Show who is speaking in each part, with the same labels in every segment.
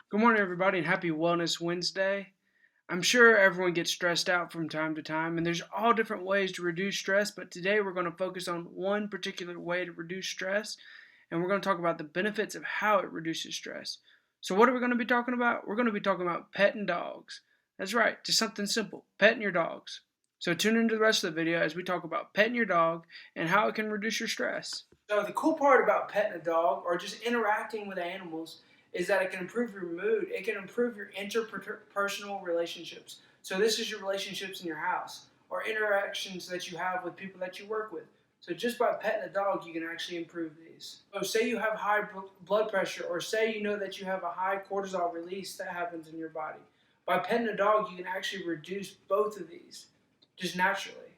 Speaker 1: Good morning, everybody, and happy Wellness Wednesday. I'm sure everyone gets stressed out from time to time, and there's all different ways to reduce stress, but today we're going to focus on one particular way to reduce stress, and we're going to talk about the benefits of how it reduces stress. So, what are we going to be talking about? We're going to be talking about petting dogs. That's right, just something simple petting your dogs. So, tune into the rest of the video as we talk about petting your dog and how it can reduce your stress. So, the cool part about petting a dog or just interacting with animals is that it can improve your mood. It can improve your interpersonal relationships. So this is your relationships in your house or interactions that you have with people that you work with. So just by petting a dog, you can actually improve these. So say you have high blood pressure, or say you know that you have a high cortisol release that happens in your body. By petting a dog, you can actually reduce both of these just naturally.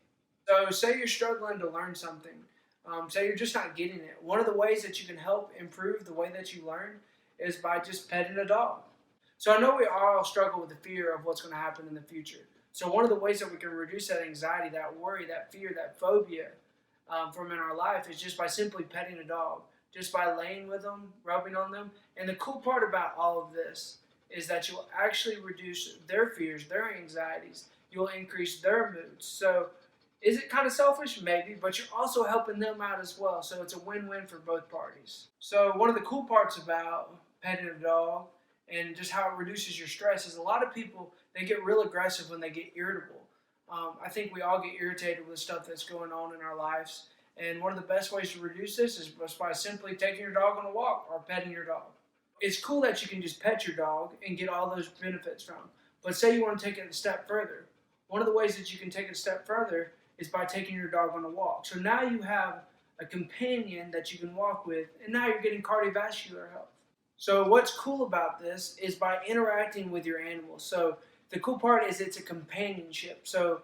Speaker 1: So say you're struggling to learn something. Say you're just not getting it. One of the ways that you can help improve the way that you learn is by just petting a dog. So I know we all struggle with the fear of what's going to happen in the future. So one of the ways that we can reduce that anxiety, that worry, that fear, that phobia from in our life is just by simply petting a dog, just by laying with them, rubbing on them. And the cool part about all of this is that you'll actually reduce their fears, their anxieties. You'll increase their moods. So is it kind of selfish? Maybe, but you're also helping them out as well. So it's a win-win for both parties. So one of the cool parts about petting a dog and just how it reduces your stress is a lot of people, they get real aggressive when they get irritable. I think we all get irritated with stuff that's going on in our lives. And one of the best ways to reduce this is by simply taking your dog on a walk or petting your dog. It's cool that you can just pet your dog and get all those benefits from. But say you want to take it a step further. One of the ways that you can take it a step further is by taking your dog on a walk. So now you have a companion that you can walk with, and now you're getting cardiovascular health. So what's cool about this is by interacting with your animals. So the cool part is it's a companionship. So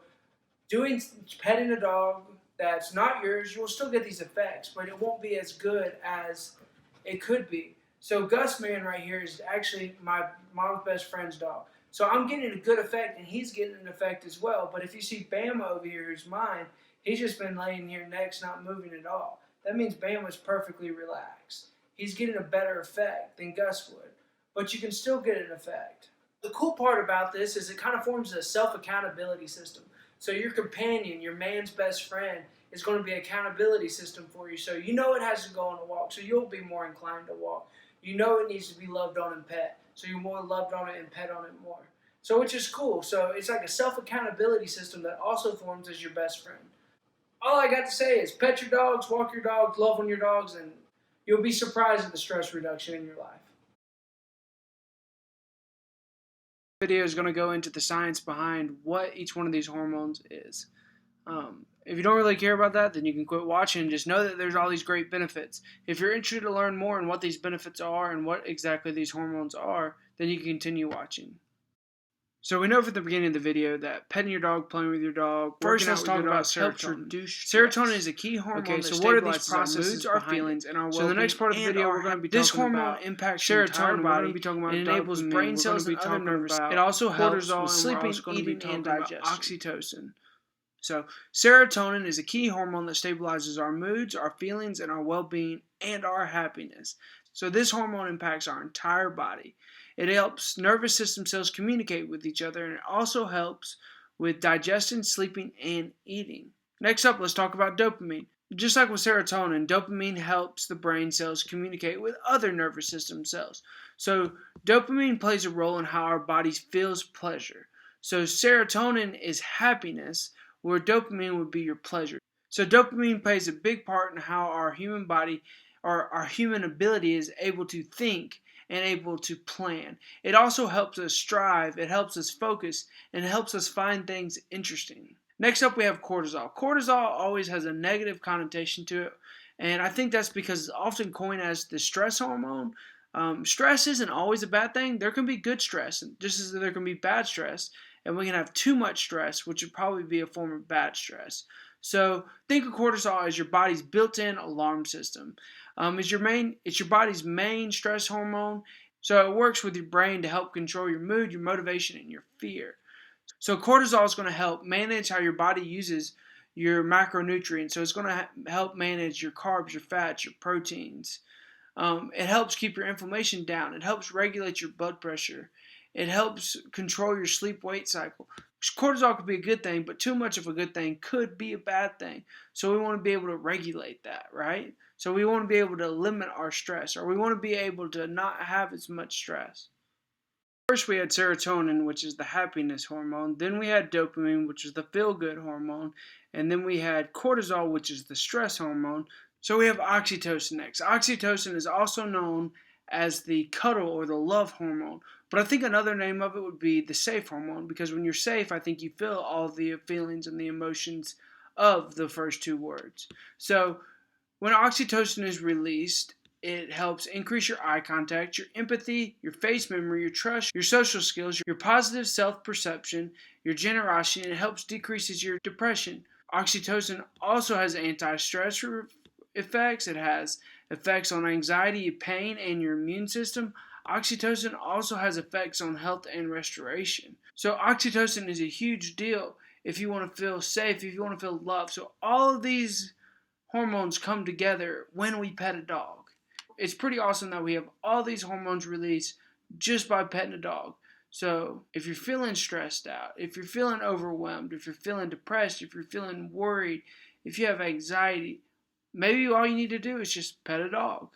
Speaker 1: petting a dog that's not yours, you'll still get these effects, but it won't be as good as it could be. So Gus Man right here is actually my mom's best friend's dog. So I'm getting a good effect, and he's getting an effect as well. But if you see Bama over here, who's mine, he's just been laying here next, not moving at all. That means Bama's perfectly relaxed. He's getting a better effect than Gus would. But you can still get an effect. The cool part about this is it kind of forms a self-accountability system. So your companion, your man's best friend, is going to be an accountability system for you. So you know it has to go on a walk, so you'll be more inclined to walk. You know it needs to be loved on and pet, so you're more loved on it and pet on it more. So which is cool. So it's like a self-accountability system that also forms as your best friend. All I got to say is pet your dogs, walk your dogs, love on your dogs, and you'll be surprised at the stress reduction in your life. This video is going to go into the science behind what each one of these hormones is. If you don't really care about that, then you can quit watching and just know that there's all these great benefits. If you're interested to learn more on what these benefits are and what exactly these hormones are, then you can continue watching. So we know from the beginning of the video that petting your dog, playing with your dog, first let's talk about serotonin. Serotonin is a key hormone. Okay, so what are these processes, our feelings, and our well-being? So the next part of the video, we're going to be talking about this hormone impacts serotonin. We're going to be talking about it enables brain cells and other nervous. It also helps with sleeping, eating, and digestion. Oxytocin. So serotonin is a key hormone that stabilizes our moods, our feelings, and our well-being and our happiness. So this hormone impacts our entire body. It helps nervous system cells communicate with each other, and it also helps with digestion, sleeping, and eating. Next up, let's talk about dopamine. Just like with serotonin, dopamine helps the brain cells communicate with other nervous system cells. So dopamine plays a role in how our body feels pleasure. So serotonin is happiness, where dopamine would be your pleasure. So dopamine plays a big part in how our human body or our human ability is able to think and able to plan. It also helps us strive, it helps us focus, and it helps us find things interesting. Next up we have cortisol. Cortisol always has a negative connotation to it, and I think that's because it's often coined as the stress hormone. Stress isn't always a bad thing. There can be good stress, just as there can be bad stress, and we can have too much stress, which would probably be a form of bad stress. So think of cortisol as your body's built-in alarm system. It's your body's main stress hormone. So it works with your brain to help control your mood, your motivation, and your fear. So cortisol is going to help manage how your body uses your macronutrients. So it's going to help manage your carbs, your fats, your proteins. It helps keep your inflammation down. It helps regulate your blood pressure. It helps control your sleep-wake cycle. Cortisol could be a good thing, but too much of a good thing could be a bad thing. So we want to be able to regulate that, right? So we want to be able to limit our stress, or we want to be able to not have as much stress. First, we had serotonin, which is the happiness hormone. Then we had dopamine, which is the feel-good hormone. And then we had cortisol, which is the stress hormone. So we have oxytocin next. Oxytocin is also known as the cuddle or the love hormone. But I think another name of it would be the safe hormone, because when you're safe, I think you feel all the feelings and the emotions of the first two words. So when oxytocin is released, it helps increase your eye contact, your empathy, your face memory, your trust, your social skills, your positive self-perception, your generosity, and it helps decreases your depression. Oxytocin also has anti-stress effects. It has effects on anxiety, pain, and your immune system. Oxytocin also has effects on health and restoration. So oxytocin is a huge deal if you want to feel safe, if you want to feel loved. So all of these hormones come together when we pet a dog. It's pretty awesome that we have all these hormones released just by petting a dog. So if you're feeling stressed out, if you're feeling overwhelmed, if you're feeling depressed, if you're feeling worried, if you have anxiety, maybe all you need to do is just pet a dog.